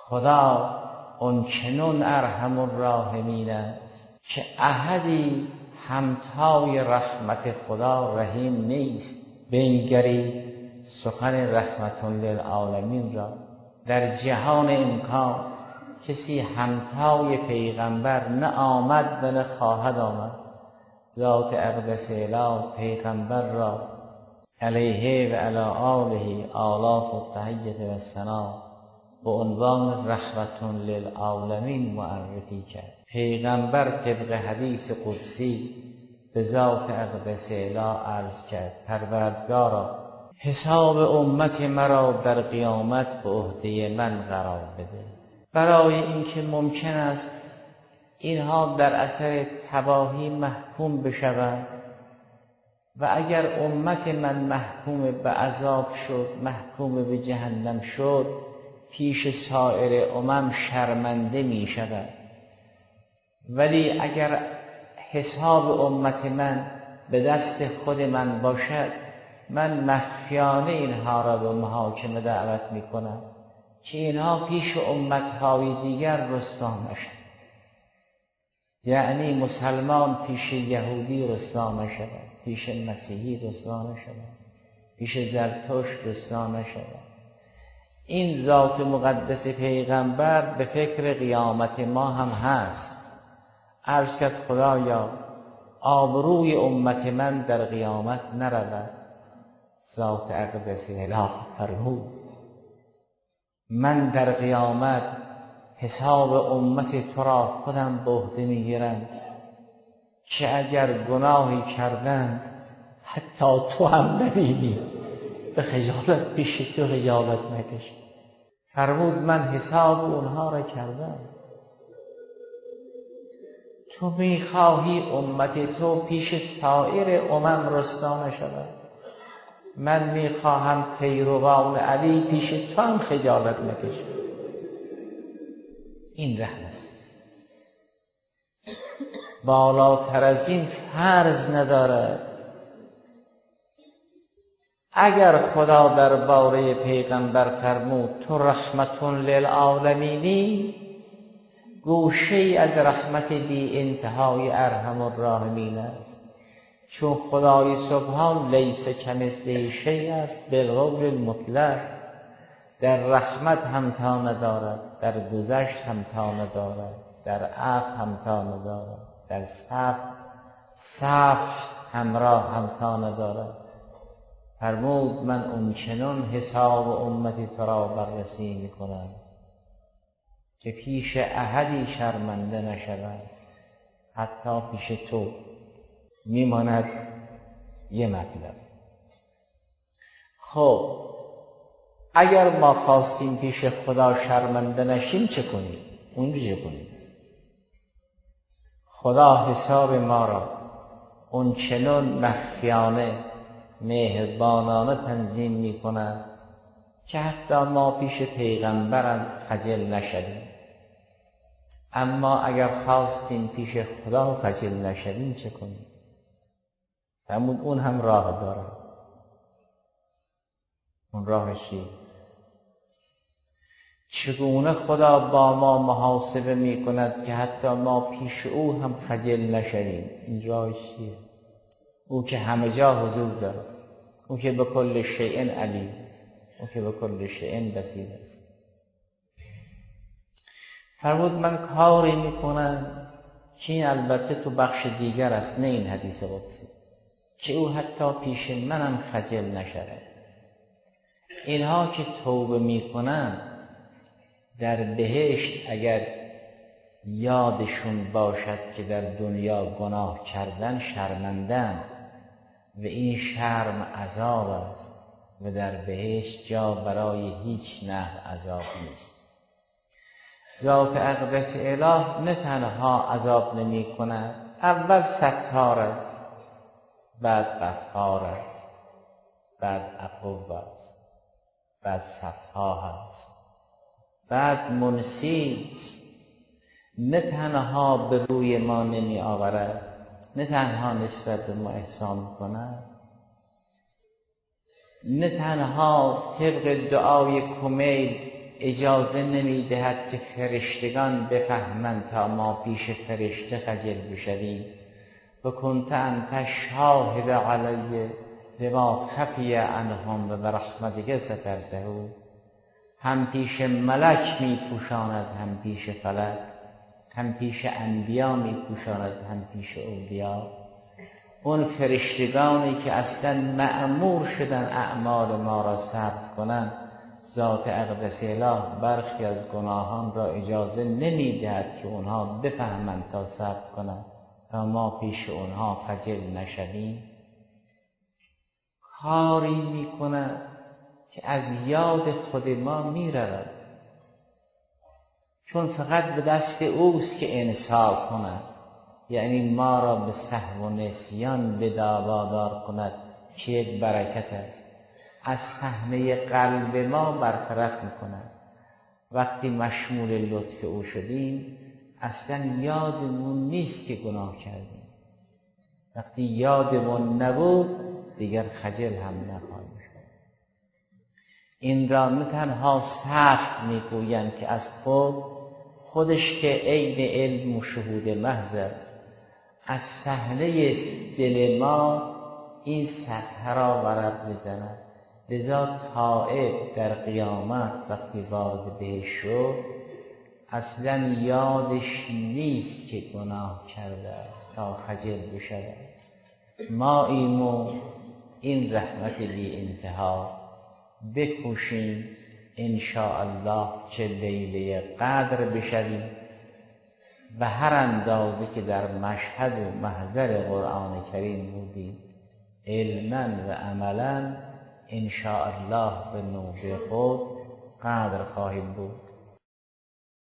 خدا اونچنون ارحم الراحمین است که احدی همتای رحمت خدا رحیم نیست. بنگرید سخن رحمت للعالمین را. در جهان امکان کسی همتای پیغمبر نه آمد و نه خواهد آمد. ذات اقدس اله پیغمبر را علیه و علی آله آلاف التحیة و الثنا به عنوان رحمت للعالمین معرفی کرد. پیغمبر طبق حدیث قدسی به ذات اقدس اله عرض کرد: پروردگارا حساب امت مرا در قیامت به عهده من قرار بده، برای اینکه ممکن است اینها در اثر تباهی محکوم بشوند و اگر امت من محکوم به عذاب شد، محکوم به جهنم شد، پیش سایر امم شرمنده می شود. ولی اگر حساب امت من به دست خود من باشد، من مخفیانه اینها را به محاکمه دعوت می کنم که اینها پیش امتهای دیگر رسوا نشد. یعنی مسلمان پیش یهودی رسوا نشود، پیش مسیحی رسوا نشود، پیش زرتشت رسوا نشود. این ذات مقدس پیغمبر به فکر قیامت ما هم هست. عرض کرد خدایا آبروی امت من در قیامت نرود. ذات اقدس اله فرمود من در قیامت حساب امت تو را خودم به عهده میگیرم که اگر گناهی کردن حتی تو هم نبینی، به خجالت پیش تو خجالت نکش. فرمود من حساب اونها را کردم. تو میخواهی امت تو پیش سایر امم رسوا نشود، من میخواهم پیروان علی پیش تو هم خجالت نکش. این رحمت است. بالاتر از این فرض ندارد. اگر خدا درباره پیغمبر فرمود تو رحمت للعالمینی، گوشه ای از رحمت بی انتهای ارحم الراحمین است. چون خدای سبحان لیس کمثله شیء است بالقول المطلق. در رحمت همتا ندارد، در گذشت همتا ندارد، در عفو همتا ندارد، در صفح همراه همتا ندارد. فرمود من اونچنان حساب امتی تو را بررسی میکنم که پیش احدی شرمنده نشود، حتی پیش تو. میماند یه مطلب. خب اگر ما خواستیم پیش خدا شرمنده نشیم چه کنیم؟ اونجا چه کنیم؟ خدا حساب ما را اونچنان مخفیانه مهربانانه تنظیم می کند که حتی ما پیش پیغمبرم خجل نشویم. اما اگر خواستیم پیش خدا خجل نشویم چه کنیم؟ همون اون هم راه داره. اون راهش چیست؟ چگونه خدا با ما محاسبه می کند که حتی ما پیش او هم خجل نشویم؟ این راهش چیه؟ او که همه جا حضور داره، او که به کل شیء علیم است، او که به کل شیء بصیر است. فرمود من کاری میکنم که این البته تو بخش دیگر است، نه این حدیث قدسی، که او حتی پیش منم خجل نشود. اینها که توبه میکنن در بهشت اگر یادشون باشد که در دنیا گناه کردن شرمندن و این شرم عذاب است و در بهشت جا برای هیچ نحو عذاب نیست. ذات اقدس اله نه تنها عذاب نمی کند، اول ستار است، بعد غفار است، بعد عفو است، بعد صفاح است، بعد منسی است. نه تنها به روی ما نمی آورد، نه تنها نسبت به ما احسان کند، نه تنها طبق دعای کمیل اجازه نمیدهد که فرشتگان بفهمند تا ما پیش فرشته خجل بشویم. و کنت انت شاهد علی بما خفی عنهم و برحمتک سترته. هم پیش ملک می پوشاند، هم پیش فلک، هم پیش انبیا می پوشاند، هم پیش اولیا. اون فرشتگانی که اصلا مأمور شدن اعمال ما را ثبت کنند، ذات اقدس اله برخی از گناهان را اجازه نمیدهد که اونها بفهمند تا ثبت کنند، تا ما پیش اونها خجل نشویم. کاری میکند که از یاد خود ما میرود، چون فقط به دست اوست که انصاف کند، یعنی ما را به سهو و نسیان بداوادار کند که یک برکت است. از صحنه قلب ما برطرف میکند. وقتی مشمول لطف او شدیم اصلا یادمون نیست که گناه کردیم. وقتی یادمون نبود دیگر خجل هم نخواهیم شد. این را نه تنها سخت میگویند که از خودش که عین علم و شهود محض است، از صحنه دل ما این صفحه را ورق میزند. لذا تائب در قیامت وقتی وارد بهشت شد اصلا یادش نیست که گناه کرده است تا خجل بشود. ما این رحمت بی انتها بکوشیم انشاءالله که لیله قدر بشویم و هر اندازه که در مشهد و محضر قرآن کریم بودیم علما و عملا انشاءالله به نوبه خود قدر خواهیم بود.